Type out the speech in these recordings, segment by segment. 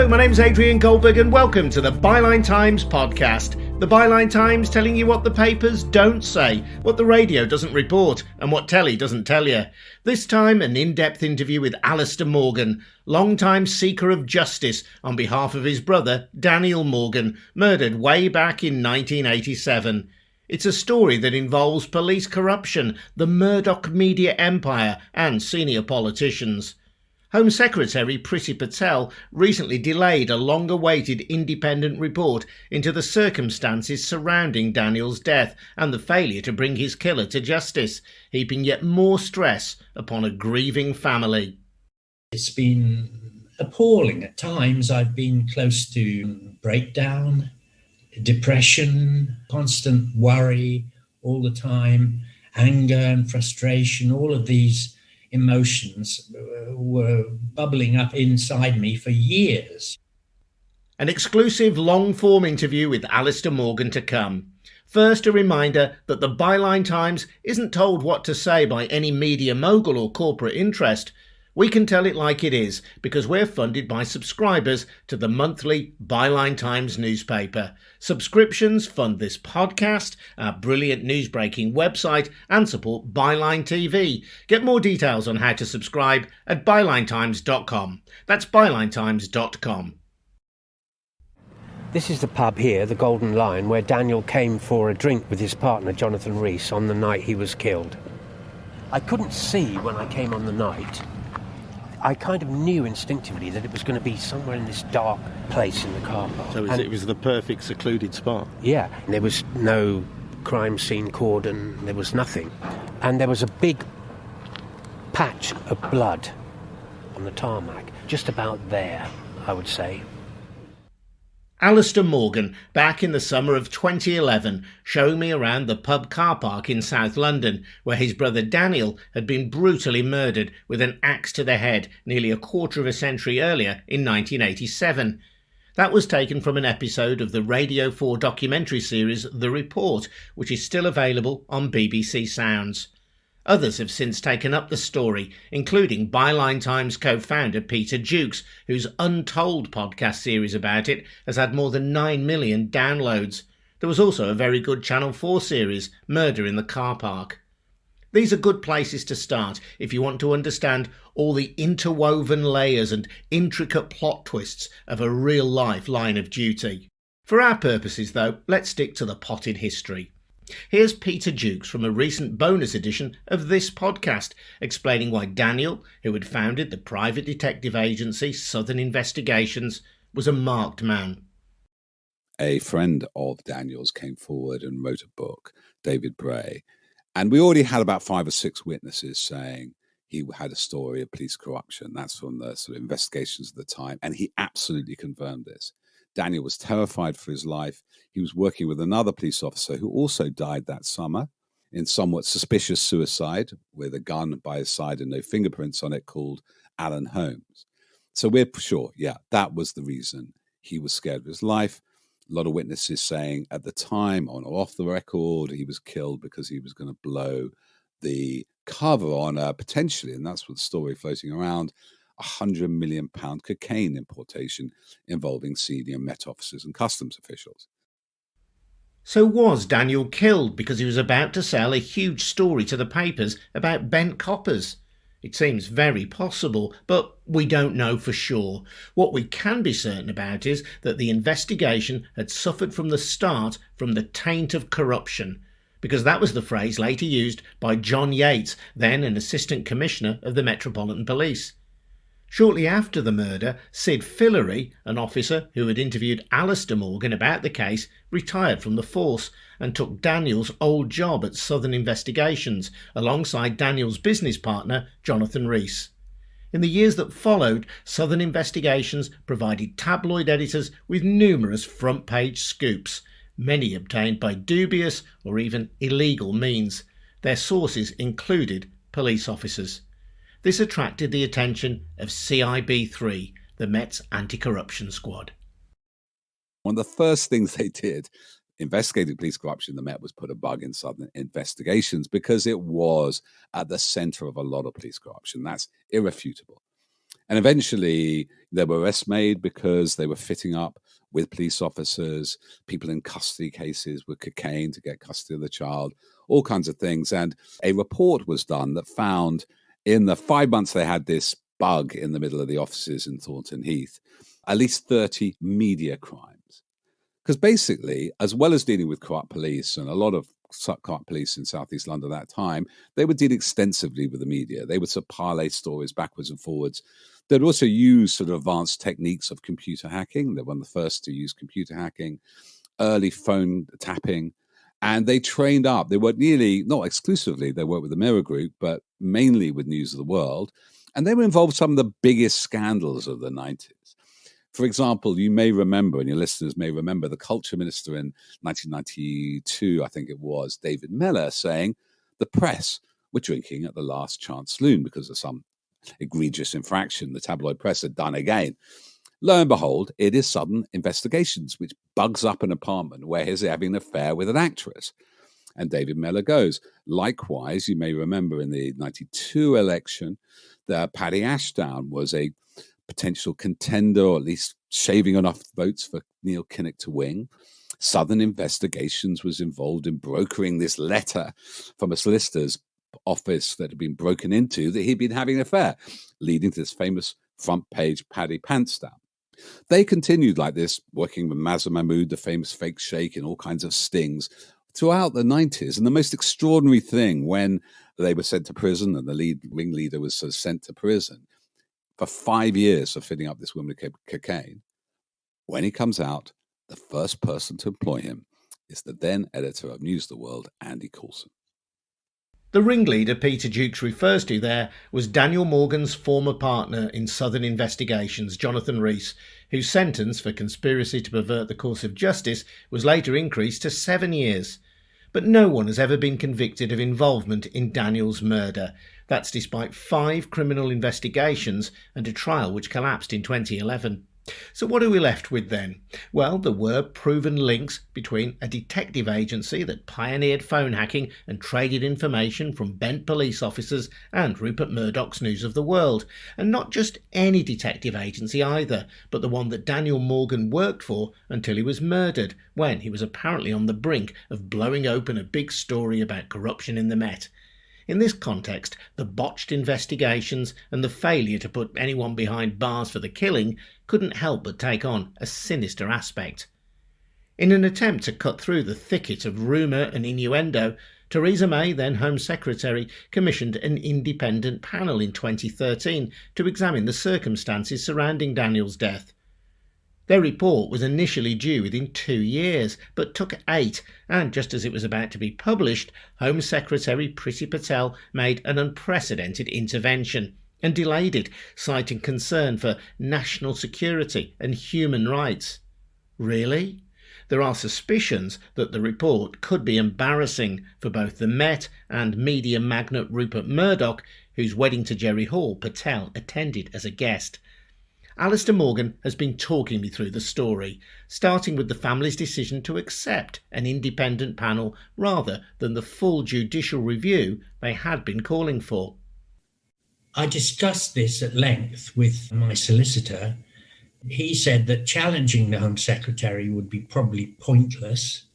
Hello, my name's Adrian Goldberg and welcome to the Byline Times podcast. The Byline Times telling you what the papers don't say, what the radio doesn't report and what telly doesn't tell you. This time an in-depth interview with Alastair Morgan, long-time seeker of justice on behalf of his brother Daniel Morgan, murdered way back in 1987. It's a story that involves police corruption, the Murdoch media empire and senior politicians. Home Secretary Priti Patel recently delayed a long-awaited independent report into the circumstances surrounding Daniel's death and the failure to bring his killer to justice, heaping yet more stress upon a grieving family. It's been appalling at times. I've been close to breakdown, depression, constant worry all the time, anger and frustration. All of these emotions were bubbling up inside me for years. An exclusive long-form interview with Alastair Morgan to come. First, a reminder that the Byline Times isn't told what to say by any media mogul or corporate interest. We can tell it like it is because we're funded by subscribers to the monthly Byline Times newspaper. Subscriptions fund this podcast, our brilliant news-breaking website, and support Byline TV. Get more details on how to subscribe at bylinetimes.com. That's bylinetimes.com. This is the pub here, the Golden Lion, where Daniel came for a drink with his partner, Jonathan Rees, on the night he was killed. I couldn't see when I came on the night. I kind of knew instinctively that it was going to be somewhere in this dark place in the car park. So it was the perfect secluded spot? Yeah. There was no crime scene cordon, there was nothing. And there was a big patch of blood on the tarmac, just about there, I would say. Alastair Morgan, back in the summer of 2011, showing me around the pub car park in South London, where his brother Daniel had been brutally murdered with an axe to the head nearly a quarter of a century earlier in 1987. That was taken from an episode of the Radio 4 documentary series The Report, which is still available on BBC Sounds. Others have since taken up the story, including Byline Times co-founder Peter Jukes, whose Untold podcast series about it has had more than 9 million downloads. There was also a very good Channel 4 series, Murder in the Car Park. These are good places to start if you want to understand all the interwoven layers and intricate plot twists of a real-life line of duty. For our purposes, though, let's stick to the potted history. Here's Peter Jukes from a recent bonus edition of this podcast, explaining why Daniel, who had founded the private detective agency Southern Investigations, was a marked man. A friend of Daniel's came forward and wrote a book, David Bray, and we already had about 5 or 6 witnesses saying he had a story of police corruption. That's from the sort of investigations of the time, and he absolutely confirmed this. Daniel was terrified for his life. He was working with another police officer who also died that summer in somewhat suspicious suicide with a gun by his side and no fingerprints on it, called Alan Holmes. So we're sure, that was the reason he was scared of his life. A lot of witnesses saying at the time, on or off the record, he was killed because he was going to blow the cover on potentially, and that's what the story floating around, £100 million cocaine importation involving senior Met officers and customs officials. So was Daniel killed because he was about to sell a huge story to the papers about bent coppers? It seems very possible, but we don't know for sure. What we can be certain about is that the investigation had suffered from the start from the taint of corruption, because that was the phrase later used by John Yates, then an assistant commissioner of the Metropolitan Police. Shortly after the murder, Sid Fillery, an officer who had interviewed Alastair Morgan about the case, retired from the force and took Daniel's old job at Southern Investigations alongside Daniel's business partner, Jonathan Rees. In the years that followed, Southern Investigations provided tabloid editors with numerous front-page scoops, many obtained by dubious or even illegal means. Their sources included police officers. This attracted the attention of CIB3, the Met's anti-corruption squad. One of the first things they did, investigating police corruption in the Met, was put a bug in Southern Investigations because it was at the center of a lot of police corruption. That's irrefutable. And eventually there were arrests made because they were fitting up with police officers, people in custody cases with cocaine to get custody of the child, all kinds of things. And a report was done that found in the 5 months they had this bug in the middle of the offices in Thornton Heath, at least 30 media crimes. Because basically, as well as dealing with corrupt police, and a lot of corrupt police in Southeast London at that time, they would deal extensively with the media. They would sort of parlay stories backwards and forwards. They'd also use sort of advanced techniques of computer hacking. They were one of the first to use computer hacking, early phone tapping, and they trained up. They worked not exclusively, they worked with the Mirror Group, but mainly with News of the World. And they were involved in some of the biggest scandals of the 90s. For example, you may remember, and your listeners may remember, the culture minister in 1992, I think it was, David Miller, saying the press were drinking at the last chance saloon because of some egregious infraction the tabloid press had done again. Lo and behold, it is Southern Investigations, which bugs up an apartment where he's having an affair with an actress. And David Miller goes. Likewise, you may remember in the 92 election that Paddy Ashdown was a potential contender, or at least shaving enough votes for Neil Kinnock to win. Southern Investigations was involved in brokering this letter from a solicitor's office that had been broken into that he'd been having an affair, leading to this famous front page Paddy Pants down. They continued like this, working with Mazza Mahmood, the famous fake sheikh, in all kinds of stings throughout the 90s. And the most extraordinary thing, when they were sent to prison and the ringleader was sent to prison for 5 years for fitting up this woman with cocaine, when he comes out, the first person to employ him is the then editor of News of the World, Andy Coulson. The ringleader Peter Jukes refers to there was Daniel Morgan's former partner in Southern Investigations, Jonathan Rees, whose sentence for conspiracy to pervert the course of justice was later increased to 7 years. But no one has ever been convicted of involvement in Daniel's murder. That's despite 5 criminal investigations and a trial which collapsed in 2011. So what are we left with then? Well, there were proven links between a detective agency that pioneered phone hacking and traded information from bent police officers and Rupert Murdoch's News of the World. And not just any detective agency either, but the one that Daniel Morgan worked for until he was murdered, when he was apparently on the brink of blowing open a big story about corruption in the Met. In this context, the botched investigations and the failure to put anyone behind bars for the killing couldn't help but take on a sinister aspect. In an attempt to cut through the thicket of rumour and innuendo, Theresa May, then Home Secretary, commissioned an independent panel in 2013 to examine the circumstances surrounding Daniel's death. Their report was initially due within 2 years, but took 8, and just as it was about to be published, Home Secretary Priti Patel made an unprecedented intervention and delayed it, citing concern for national security and human rights. Really? There are suspicions that the report could be embarrassing for both the Met and media magnate Rupert Murdoch, whose wedding to Jerry Hall Patel attended as a guest. Alastair Morgan has been talking me through the story, starting with the family's decision to accept an independent panel rather than the full judicial review they had been calling for. I discussed this at length with my solicitor. He said that challenging the Home Secretary would be probably pointless.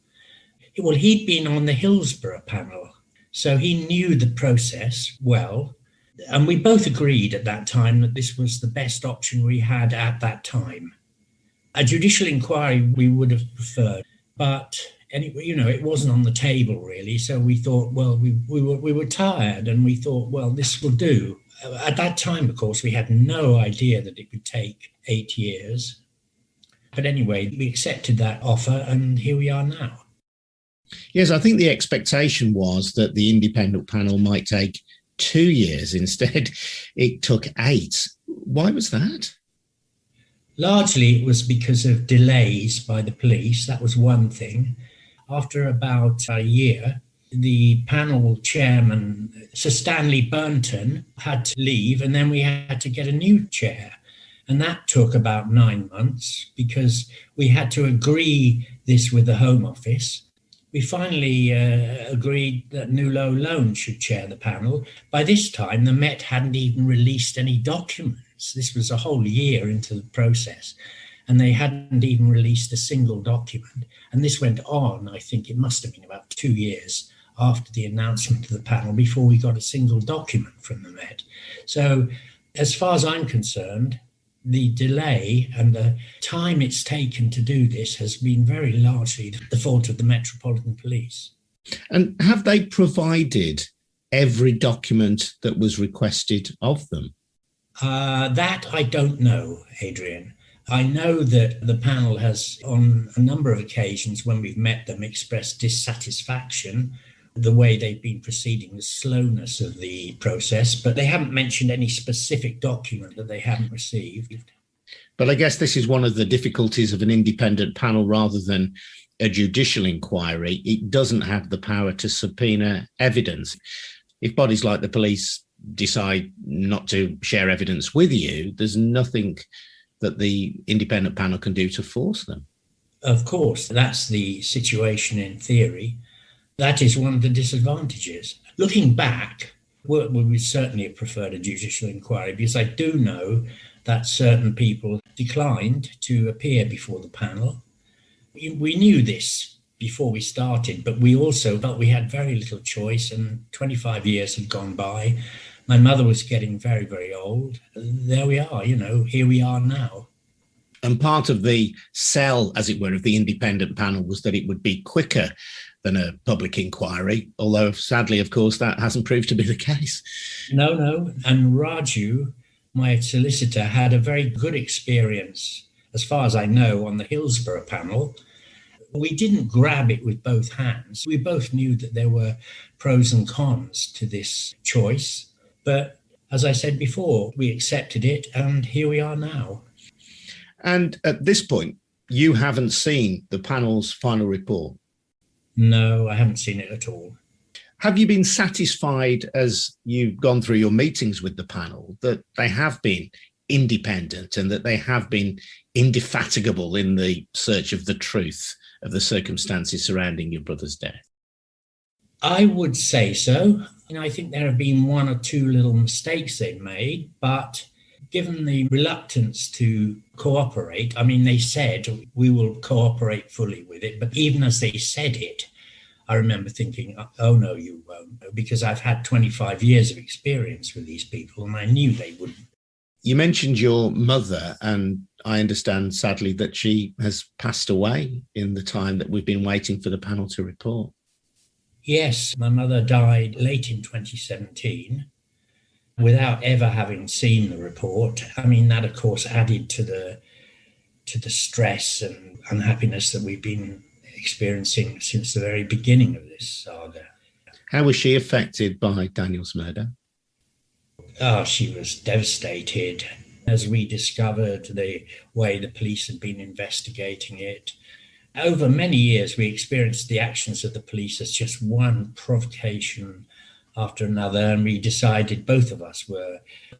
Well, he'd been on the Hillsborough panel, so he knew the process well. And we both agreed at that time that this was the best option we had at that time. A judicial inquiry we would have preferred, but anyway, it wasn't on the table really. So we thought, well, we were tired, and we thought, well, this will do. At that time, of course, we had no idea that it would take 8 years. But anyway, we accepted that offer, and here we are now. Yes, I think the expectation was that the independent panel might take 2 years. Instead, it took 8. Why was that? Largely, it was because of delays by the police. That was one thing. After about a year, the panel chairman, Sir Stanley Burnton, had to leave, and then we had to get a new chair. And that took about 9 months because we had to agree this with the Home Office. We finally agreed that Nulo Lone should chair the panel. By this time, the Met hadn't even released any documents. This was a whole year into the process, and they hadn't even released a single document. And this went on, I think it must have been about 2 years after the announcement of the panel before we got a single document from the Met. So as far as I'm concerned, the delay and the time it's taken to do this has been very largely the fault of the Metropolitan Police. And have they provided every document that was requested of them? That I don't know, Adrian. I know that the panel has, on a number of occasions when we've met them, expressed dissatisfaction with the way they've been proceeding, the slowness of the process, but they haven't mentioned any specific document that they haven't received. But I guess this is one of the difficulties of an independent panel rather than a judicial inquiry. It doesn't have the power to subpoena evidence. If bodies like the police decide not to share evidence with you, there's nothing that the independent panel can do to force them. Of course, that's the situation in theory. That is one of the disadvantages. Looking back, we would certainly have preferred a judicial inquiry, because I do know that certain people declined to appear before the panel. We knew this before we started, but we also felt we had very little choice, and 25 years had gone by. My mother was getting very, very old. There we are, here we are now. And part of the sell, as it were, of the independent panel was that it would be quicker than a public inquiry, although sadly, of course, that hasn't proved to be the case. No. And Raju, my solicitor, had a very good experience, as far as I know, on the Hillsborough panel. We didn't grab it with both hands. We both knew that there were pros and cons to this choice. But as I said before, we accepted it, and here we are now. And at this point, you haven't seen the panel's final report? No, I haven't seen it at all. Have you been satisfied, as you've gone through your meetings with the panel, that they have been independent and that they have been indefatigable in the search of the truth of the circumstances surrounding your brother's death? I would say so. I think there have been one or two little mistakes they've made, but given the reluctance to cooperate, they said we will cooperate fully with it, but even as they said it, I remember thinking, oh no, you won't, because I've had 25 years of experience with these people and I knew they wouldn't. You mentioned your mother, and I understand sadly that she has passed away in the time that we've been waiting for the panel to report. Yes, my mother died late in 2017 without ever having seen the report. That of course added to the stress and unhappiness that we've been experiencing since the very beginning of this saga. How was she affected by Daniel's murder? Oh, she was devastated. As we discovered the way the police had been investigating it, over many years, we experienced the actions of the police as just one provocation after another, and we decided, both of us were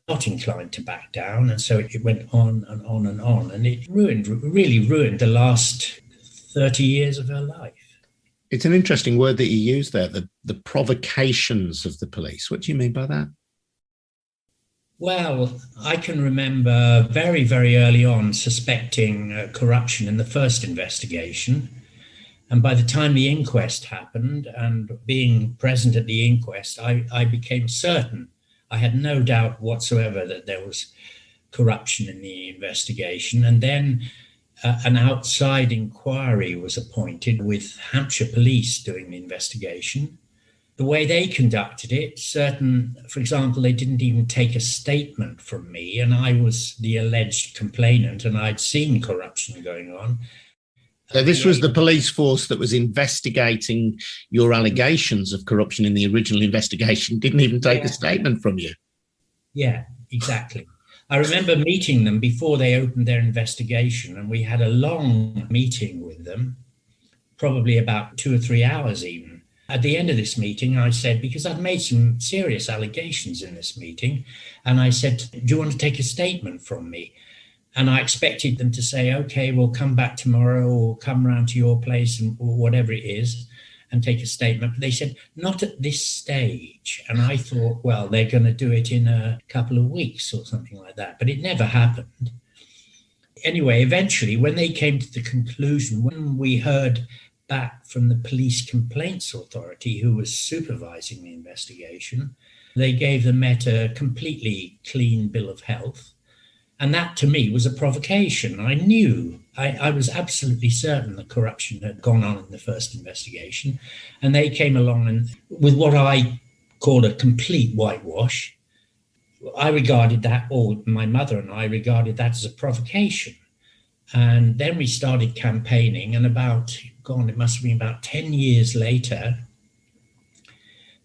not inclined to back down, and so it went on and on and on, and it really ruined the last 30 years of her life. It's an interesting word that you use there, the provocations of the police. What do you mean by that? Well, I can remember very, very early on suspecting corruption in the first investigation. And by the time the inquest happened, and being present at the inquest, I became certain. I had no doubt whatsoever that there was corruption in the investigation. And then an outside inquiry was appointed with Hampshire Police doing the investigation. The way they conducted it, for example, they didn't even take a statement from me, and I was the alleged complainant, and I'd seen corruption going on. So this was the police force that was investigating your allegations of corruption in the original investigation, didn't even take a statement from you. Yeah, exactly. I remember meeting them before they opened their investigation, and we had a long meeting with them, probably about 2 or 3 hours even. At the end of this meeting, I said, because I'd made some serious allegations in this meeting, and I said, do you want to take a statement from me? And I expected them to say, okay, we'll come back tomorrow or come round to your place or whatever it is. and take a statement. But they said, not at this stage. And I thought, well, they're going to do it in a couple of weeks or something like that. But it never happened. Anyway, eventually, when they came to the conclusion, when we heard back from the Police Complaints Authority, who was supervising the investigation, they gave the Met a completely clean bill of health. And that, to me, was a provocation. I knew, I was absolutely certain that corruption had gone on in the first investigation. And they came along and with what I called a complete whitewash. I regarded that, or my mother and I regarded that as a provocation. And then we started campaigning, and it must have been about 10 years later,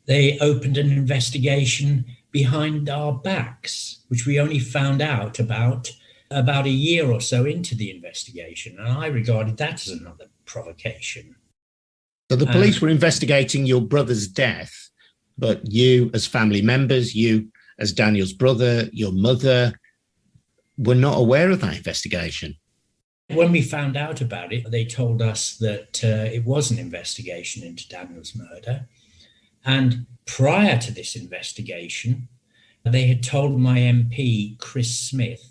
they opened an investigation behind our backs, which we only found out about a year or so into the investigation. And I regarded that as another provocation. So the police were investigating your brother's death, but you as family members, you as Daniel's brother, your mother, were not aware of that investigation. When we found out about it, they told us that it was an investigation into Daniel's murder. And prior to this investigation, they had told my MP, Chris Smith,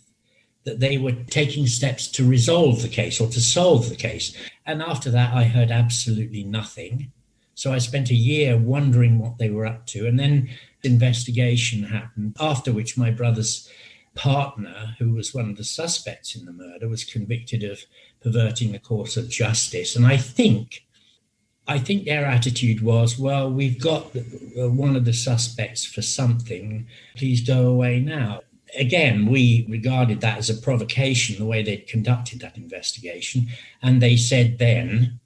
that they were taking steps to resolve the case or to solve the case. And after that, I heard absolutely nothing. So I spent a year wondering what they were up to. And then the investigation happened, after which my brother's partner, who was one of the suspects in the murder, was convicted of perverting the course of justice. And I think their attitude was, well, we've got one of the suspects for something, please go away now. Again, we regarded that as a provocation, the way they'd conducted that investigation. And they said then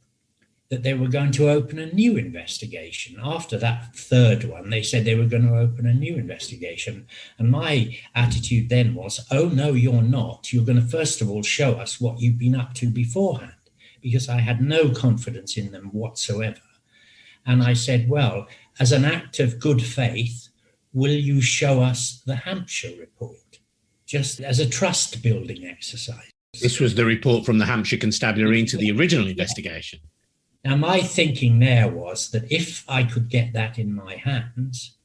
that they were going to open a new investigation. After that third one, they said they were going to open a new investigation. And my attitude then was, oh, no, you're not. You're going to, first of all, show us what you've been up to beforehand, because I had no confidence in them whatsoever. And I said, well, as an act of good faith, will you show us the Hampshire report, just as a trust building exercise? This was the report from the Hampshire Constabulary into the original investigation. Now, my thinking there was that if I could get that in my hands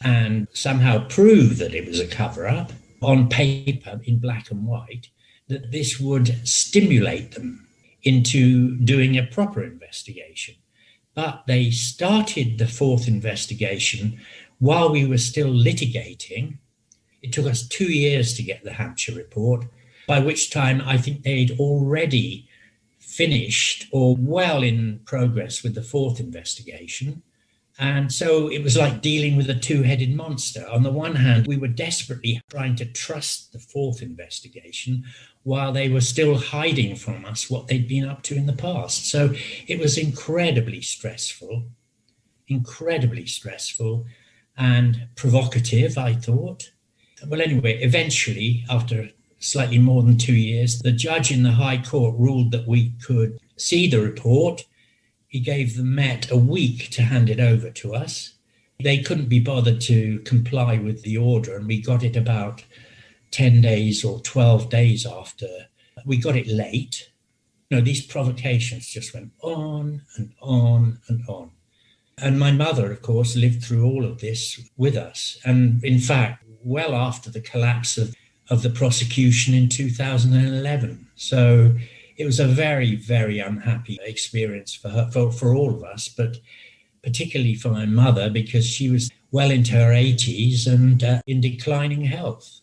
and somehow prove that it was a cover-up on paper in black and white, that this would stimulate them into doing a proper investigation. But they started the fourth investigation while we were still litigating. It took us 2 years to get the Hampshire report, by which time I think they'd already finished or well in progress with the fourth investigation. And so it was like dealing with a two-headed monster. On the one hand, we were desperately trying to trust the fourth investigation while they were still hiding from us what they'd been up to in the past. So it was incredibly stressful and provocative, I thought. Well, anyway, eventually, after slightly more than 2 years, the judge in the High Court ruled that we could see the report. He gave the Met a week to hand it over to us. They couldn't be bothered to comply with the order, and we got it about 10 days or 12 days after. We got it late. These provocations just went on and on and on. And my mother, of course, lived through all of this with us. And in fact, well after the collapse of the prosecution in 2011. So it was a very, very unhappy experience for her, for all of us, but particularly for my mother, because she was well into her 80s and in declining health.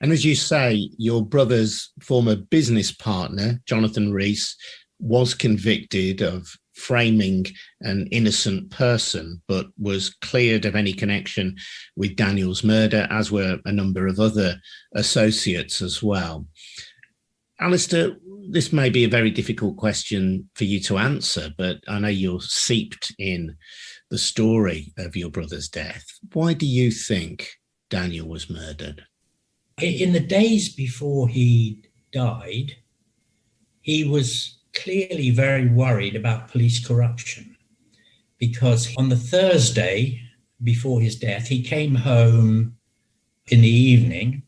And as you say, your brother's former business partner, Jonathan Rees, was convicted of framing an innocent person, but was cleared of any connection with Daniel's murder, as were a number of other associates as well. Alastair, this may be a very difficult question for you to answer, but I know you're seeped in the story of your brother's death. Why do you think Daniel was murdered? In the days before he died, he was clearly very worried about police corruption, because on the Thursday before his death, he came home in the evening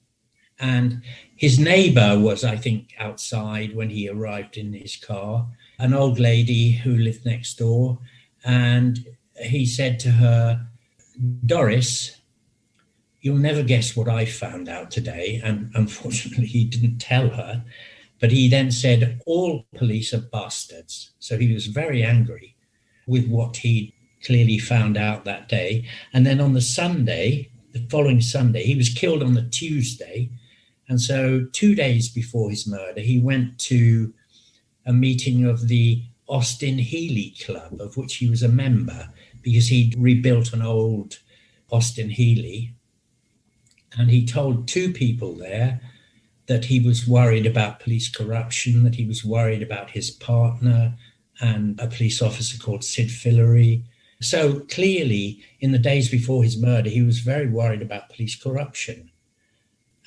and His neighbour was, I think, outside when he arrived in his car, an old lady who lived next door. And he said to her, "Doris, you'll never guess what I found out today." And unfortunately, he didn't tell her. But he then said, "All police are bastards." So he was very angry with what he clearly found out that day. And then on the Sunday, the following Sunday, he was killed on the Tuesday. And so 2 days before his murder, he went to a meeting of the Austin Healey Club, of which he was a member, because he'd rebuilt an old Austin Healey. And he told two people there that he was worried about police corruption, that he was worried about his partner and a police officer called Sid Fillery. So clearly, in the days before his murder, he was very worried about police corruption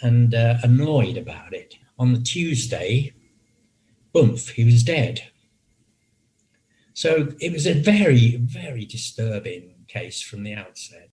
and annoyed about it. On the Tuesday, boomf, he was dead. So it was a very, very disturbing case from the outset.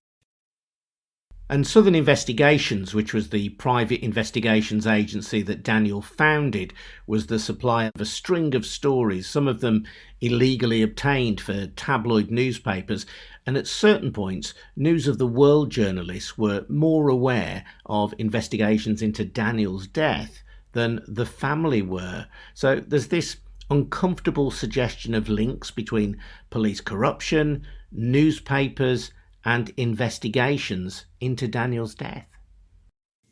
And Southern Investigations, which was the private investigations agency that Daniel founded, was the supplier of a string of stories, some of them illegally obtained for tabloid newspapers. And at certain points, News of the World journalists were more aware of investigations into Daniel's death than the family were. So there's this uncomfortable suggestion of links between police corruption, newspapers, and investigations into Daniel's death.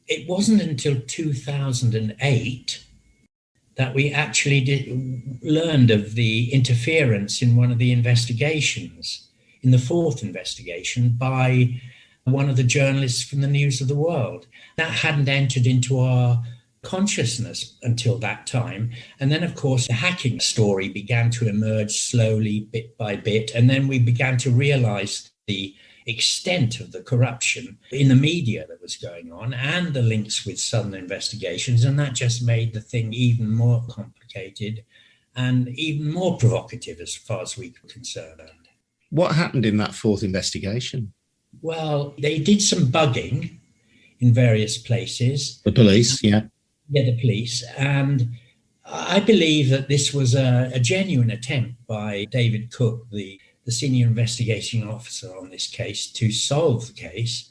It wasn't until 2008 that we actually learned of the interference in one of the investigations, in the fourth investigation, by one of the journalists from the News of the World. That hadn't entered into our consciousness until that time. And then, of course, the hacking story began to emerge slowly, bit by bit. And then we began to realize the extent of the corruption in the media that was going on and the links with Southern Investigations. And that just made the thing even more complicated and even more provocative as far as we were concerned. What happened in that fourth investigation? Well, they did some bugging in various places. The police, yeah. Yeah, the police. And I believe that this was a genuine attempt by David Cook, the senior investigating officer on this case, to solve the case.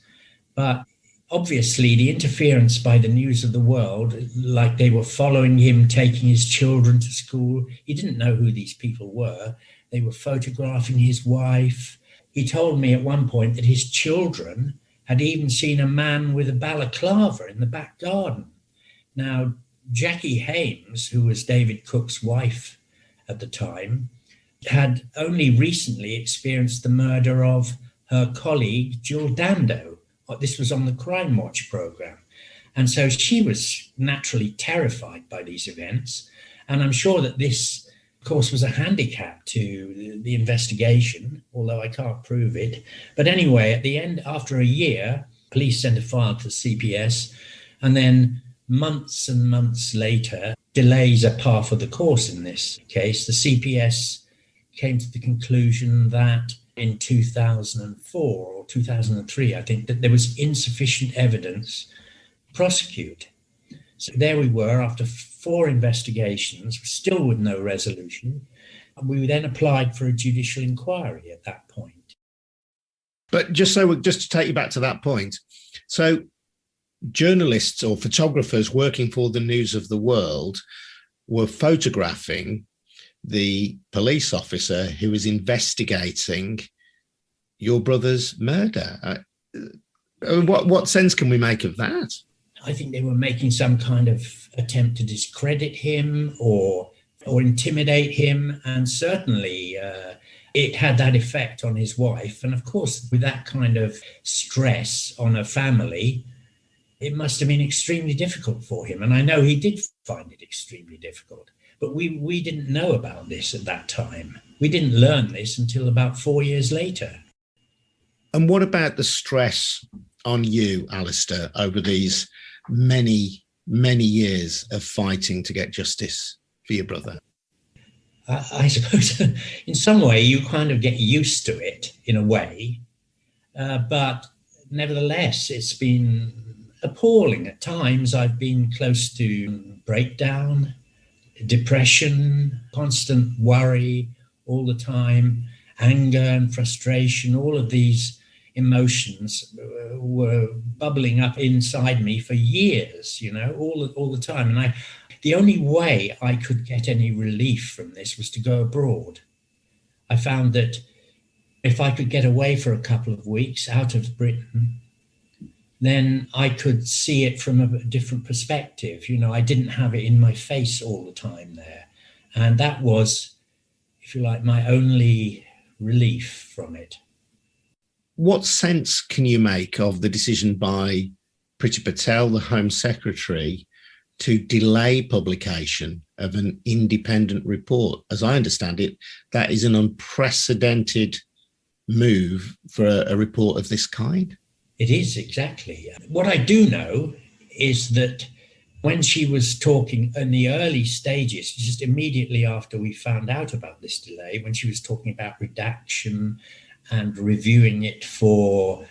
But obviously the interference by the News of the World, like they were following him, taking his children to school. He didn't know who these people were. They were photographing his wife. He told me at one point that his children had even seen a man with a balaclava in the back garden. Now, Jackie Hames, who was David Cook's wife at the time, had only recently experienced the murder of her colleague, Jill Dando. This was on the Crime Watch program. And so she was naturally terrified by these events. And I'm sure that this, of course, was a handicap to the investigation, although I can't prove it. But anyway, at the end, after a year, police sent a file to CPS, and then months and months later, delays are par for the course in this case. The CPS came to the conclusion that in 2004 or 2003, I think, that there was insufficient evidence to prosecute. So there we were after 4 investigations, still with no resolution. We then applied for a judicial inquiry at that point. But just to take you back to that point, so journalists or photographers working for the News of the World were photographing the police officer who was investigating your brother's murder. What sense can we make of that? I think they were making some kind of attempt to discredit him or intimidate him. And certainly it had that effect on his wife. And of course, with that kind of stress on a family, it must have been extremely difficult for him. And I know he did find it extremely difficult. But we didn't know about this at that time. We didn't learn this until about 4 years later. And what about the stress on you, Alastair, over these many, many years of fighting to get justice for your brother? I suppose in some way you kind of get used to it in a way. But nevertheless, it's been appalling. At times I've been close to breakdown, depression, constant worry all the time, anger and frustration. All of these emotions were bubbling up inside me for years, all the time. And the only way I could get any relief from this was to go abroad. I found that if I could get away for a couple of weeks out of Britain, then I could see it from a different perspective. I didn't have it in my face all the time there. And that was, if you like, my only relief from it. What sense can you make of the decision by Priti Patel, the Home Secretary, to delay publication of an independent report? As I understand it, that is an unprecedented move for a report of this kind. It is, exactly. What I do know is that when she was talking in the early stages, just immediately after we found out about this delay, when she was talking about redaction and reviewing it for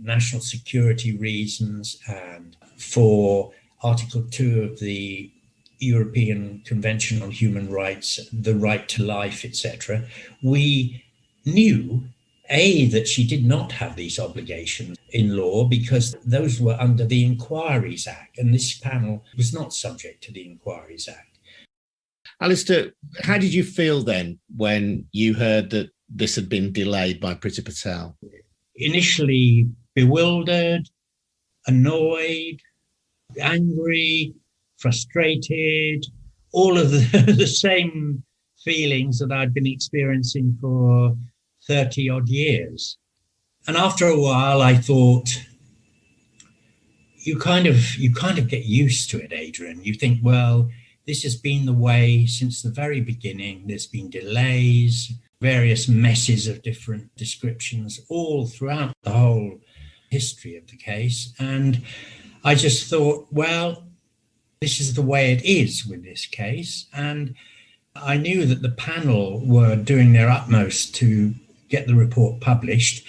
national security reasons and for Article 2 of the European Convention on Human Rights, the right to life, etc., we knew, that she did not have these obligations in law because those were under the Inquiries Act, and this panel was not subject to the Inquiries Act. Alastair, how did you feel then when you heard that this had been delayed by Priti Patel? Initially bewildered, annoyed, angry, frustrated, all of the same feelings that I'd been experiencing for 30 odd years. And after a while, I thought, you kind of get used to it, Adrian. You think, well, this has been the way since the very beginning. There's been delays, various messes of different descriptions all throughout the whole history of the case. And I just thought, well, this is the way it is with this case. And I knew that the panel were doing their utmost to get the report published,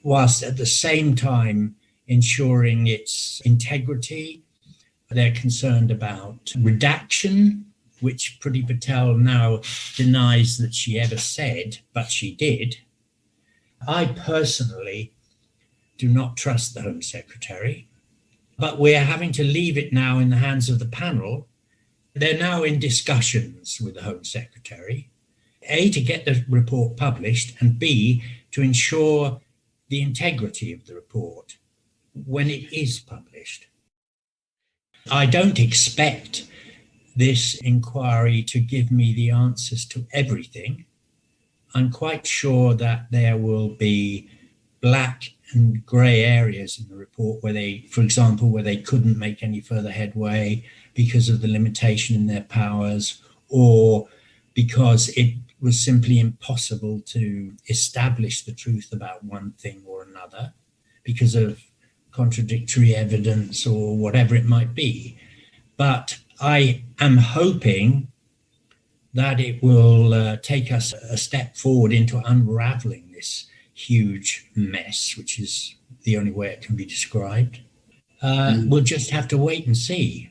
whilst at the same time ensuring its integrity. They're concerned about redaction, which Priti Patel now denies that she ever said, but she did. I personally do not trust the Home Secretary, but we're having to leave it now in the hands of the panel. They're now in discussions with the Home Secretary, A, to get the report published, and B, to ensure the integrity of the report when it is published. I don't expect this inquiry to give me the answers to everything. I'm quite sure that there will be black and grey areas in the report where they, for example, where they couldn't make any further headway because of the limitation in their powers, or because it was simply impossible to establish the truth about one thing or another because of contradictory evidence or whatever it might be. But I am hoping that it will take us a step forward into unraveling this huge mess, which is the only way it can be described. We'll just have to wait and see.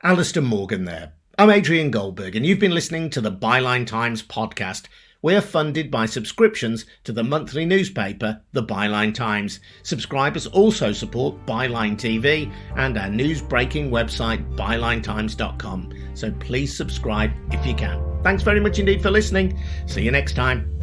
Alastair Morgan there. I'm Adrian Goldberg, and you've been listening to the Byline Times podcast. We are funded by subscriptions to the monthly newspaper, the Byline Times. Subscribers also support Byline TV and our news-breaking website, bylinetimes.com. So please subscribe if you can. Thanks very much indeed for listening. See you next time.